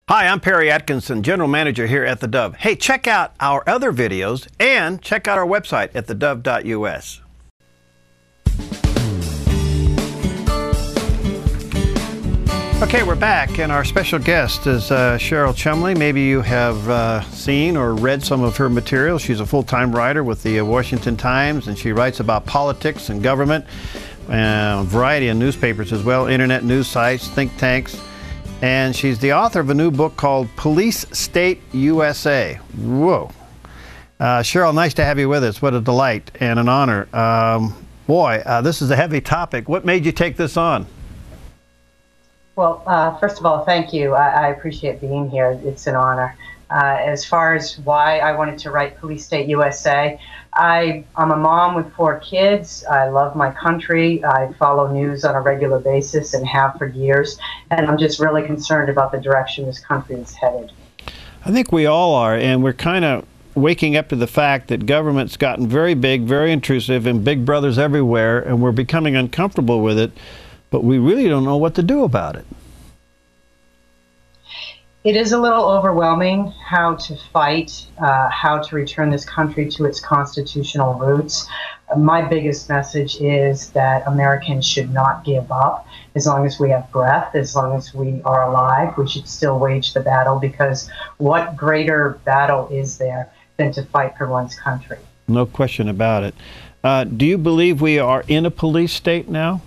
Hi, I'm Perry Atkinson, General Manager here at theDove. Hey, check out our other videos and check out our website at thedove.us. Okay, we're back, and our special guest is Cheryl Chumley. Maybe you have seen or read some of her material. She's a full-time writer with the Washington Times, and she writes about politics and government, a variety of newspapers as well, internet news sites, think tanks. And she's the author of a new book called Police State USA. Whoa. Cheryl, nice to have you with us. What a delight and an honor. This is a heavy topic. What made you take this on? Well, first of all, thank you. I appreciate being here. It's an honor. As far as why I wanted to write Police State USA, I'm a mom with 4 kids. I love my country. I follow news on a regular basis and have for years. And I'm just really concerned about the direction this country is headed. I think we all are, and we're kind of waking up to the fact that government's gotten very big, very intrusive, and big brothers everywhere, and we're becoming uncomfortable with it, but we really don't know what to do about it. It is a little overwhelming how to fight, how to return this country to its constitutional roots. My biggest message is that Americans should not give up. As long as we have breath, as long as we are alive, we should still wage the battle, because what greater battle is there than to fight for one's country? No question about it. Do you believe we are in a police state now?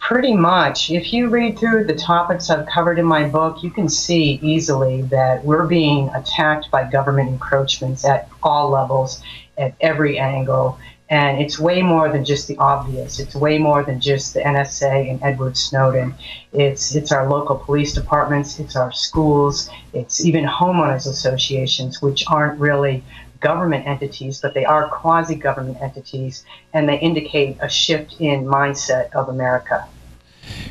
Pretty much. If you read through the topics I've covered in my book, you can see easily that we're being attacked by government encroachments at all levels, at every angle. And it's way more than just the obvious. It's way more than just the NSA and Edward Snowden. It's our local police departments, it's our schools, it's even homeowners associations, which aren't really government entities, but they are quasi-government entities, and they indicate a shift in mindset of America.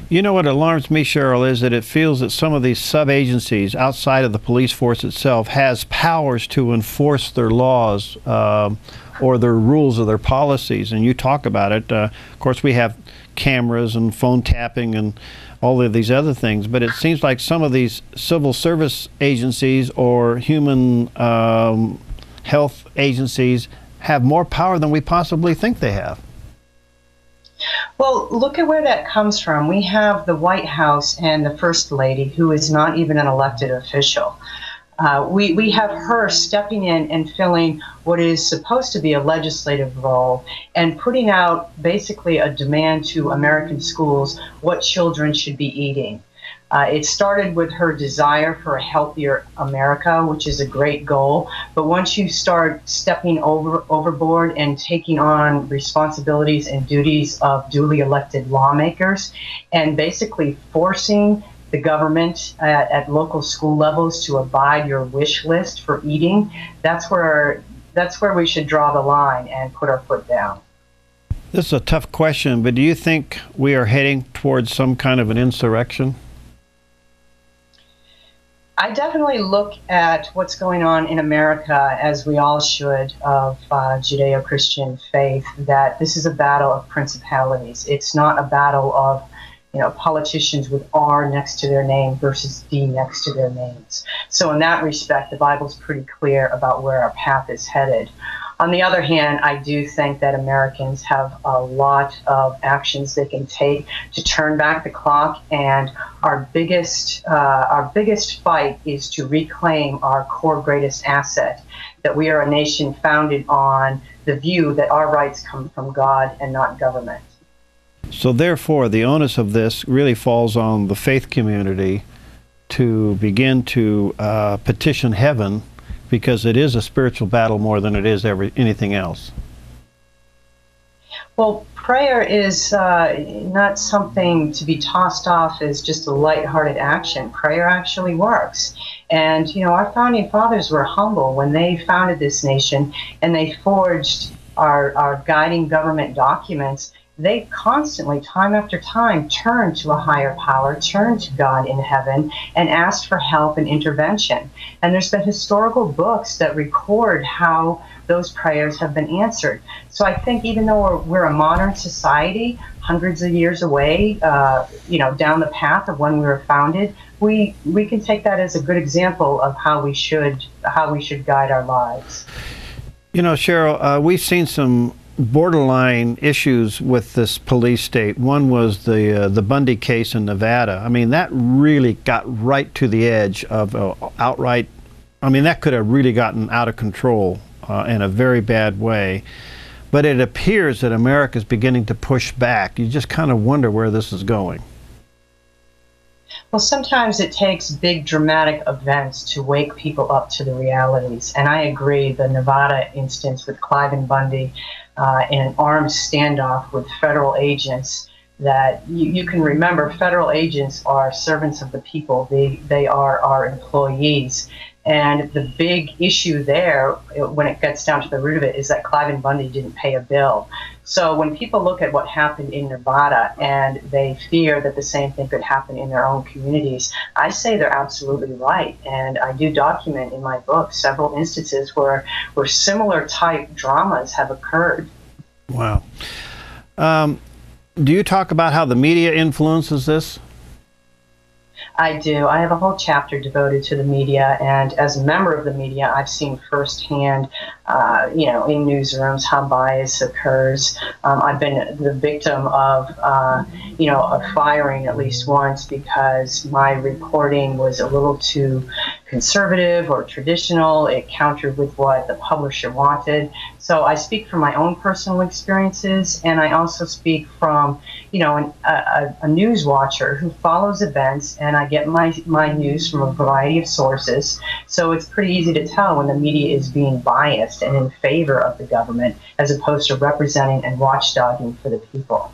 You know what alarms me, Cheryl, is that it feels that some of these sub-agencies outside of the police force itself has powers to enforce their laws or their rules or their policies, and you talk about it. Of course, we have cameras and phone tapping and all of these other things, but it seems like some of these civil service agencies or human health agencies have more power than we possibly think they have. Well, look at where that comes from. We have the White House and the First Lady, who is not even an elected official. We have her stepping in and filling what is supposed to be a legislative role and putting out basically a demand to American schools what children should be eating. It started with her desire for a healthier America, which is a great goal. But once you start stepping overboard and taking on responsibilities and duties of duly elected lawmakers and basically forcing the government at local school levels to abide your wish list for eating, that's where we should draw the line and put our foot down. This is a tough question, but do you think we are heading towards some kind of an insurrection? I definitely look at what's going on in America, as we all should, of Judeo-Christian faith, that this is a battle of principalities. It's not a battle of, politicians with R next to their name versus D next to their names. So in that respect, the Bible's pretty clear about where our path is headed. On the other hand, I do think that Americans have a lot of actions they can take to turn back the clock, and our biggest fight is to reclaim our core greatest asset, that we are a nation founded on the view that our rights come from God and not government. So therefore, the onus of this really falls on the faith community to begin to petition heaven, because it is a spiritual battle more than it is anything else. Well, prayer is not something to be tossed off as just a lighthearted action. Prayer actually works. And, our founding fathers were humble when they founded this nation and they forged our guiding government documents. They constantly, time after time, turned to a higher power, turned to God in heaven, and asked for help and intervention. And there's been historical books that record how those prayers have been answered. So I think even though we're a modern society, hundreds of years away, down the path of when we were founded, we can take that as a good example of how we should guide our lives. You know, Cheryl, we've seen some borderline issues with this police state. One was the Bundy case in Nevada. I mean, that really got right to the edge of outright. I mean, that could have really gotten out of control in a very bad way. But it appears that America is beginning to push back. You just kind of wonder where this is going. Well, sometimes it takes big dramatic events to wake people up to the realities. And I agree, the Nevada instance with Clive and Bundy in an armed standoff with federal agents, that you can remember federal agents are servants of the people. They are our employees. And the big issue there, when it gets down to the root of it, is that Clive and Bundy didn't pay a bill. So when people look at what happened in Nevada and they fear that the same thing could happen in their own communities, I say they're absolutely right. And I do document in my book several instances where similar type dramas have occurred. Wow. Do you talk about how the media influences this? I do. I have a whole chapter devoted to the media, and as a member of the media, I've seen firsthand, in newsrooms how bias occurs. I've been the victim of, a firing at least once because my reporting was a little too conservative or traditional. It countered with what the publisher wanted. So I speak from my own personal experiences, and I also speak from, a news watcher who follows events, and I get my news from a variety of sources. So it's pretty easy to tell when the media is being biased and in favor of the government as opposed to representing and watchdogging for the people.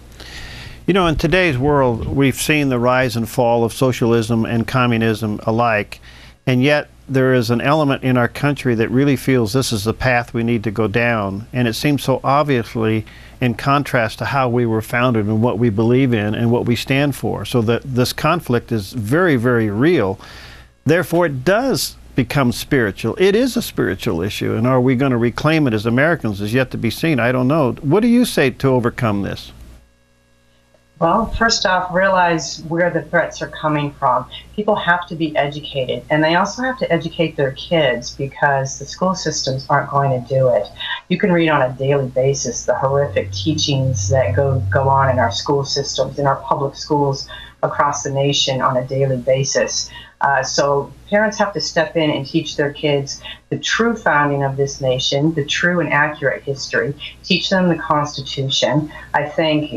You know, in today's world, we've seen the rise and fall of socialism and communism alike, and yet there is an element in our country that really feels this is the path we need to go down, and it seems so obviously in contrast to how we were founded and what we believe in and what we stand for. So that this conflict is very, very real. Therefore, it does become spiritual. It is a spiritual issue, and are we going to reclaim it as Americans is yet to be seen. I don't know. What do you say to overcome this? Well, first off, realize where the threats are coming from. People have to be educated, and they also have to educate their kids because the school systems aren't going to do it. You can read on a daily basis the horrific teachings that go on in our school systems, in our public schools across the nation on a daily basis. So parents have to step in and teach their kids the true founding of this nation, the true and accurate history, teach them the Constitution. I think,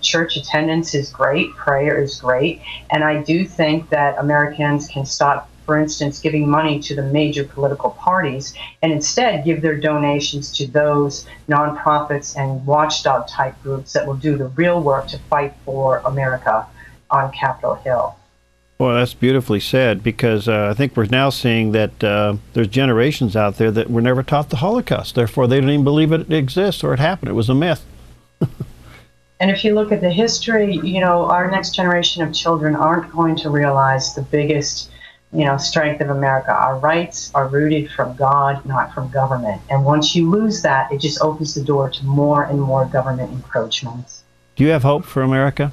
church attendance is great, prayer is great, and I do think that Americans can stop, for instance, giving money to the major political parties and instead give their donations to those nonprofits and watchdog type groups that will do the real work to fight for America on Capitol Hill. Well, that's beautifully said, because I think we're now seeing that there's generations out there that were never taught the Holocaust. Therefore, they don't even believe it exists or it happened. It was a myth. And if you look at the history, our next generation of children aren't going to realize the biggest, strength of America. Our rights are rooted from God, not from government. And once you lose that, it just opens the door to more and more government encroachments. Do you have hope for America?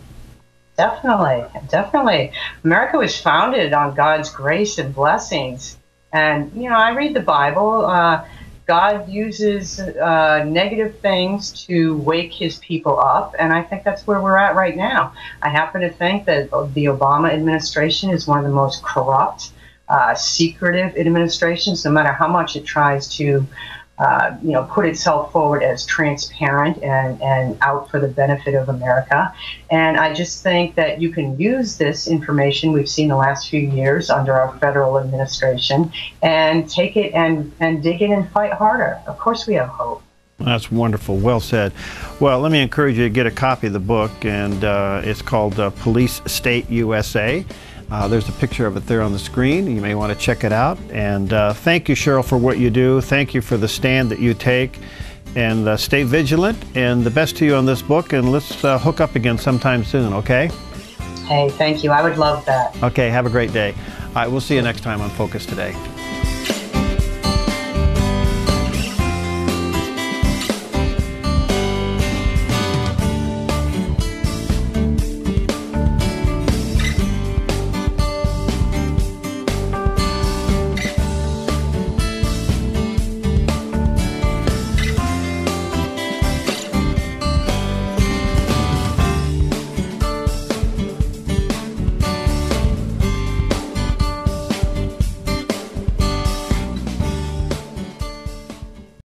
Definitely, definitely. America was founded on God's grace and blessings. And, I read the Bible. God uses negative things to wake his people up, and I think that's where we're at right now. I happen to think that the Obama administration is one of the most corrupt, secretive administrations, no matter how much it tries to put itself forward as transparent and out for the benefit of America. And I just think that you can use this information we've seen the last few years under our federal administration and take it and dig in and fight harder. Of course we have hope. That's wonderful. Well said. Well, let me encourage you to get a copy of the book, and it's called Police State USA. There's a picture of it there on the screen. You may want to check it out. And thank you, Cheryl, for what you do. Thank you for the stand that you take. And stay vigilant. And the best to you on this book. And let's hook up again sometime soon, okay? Hey, thank you. I would love that. Okay, have a great day. All right, we'll see you next time on Focus Today.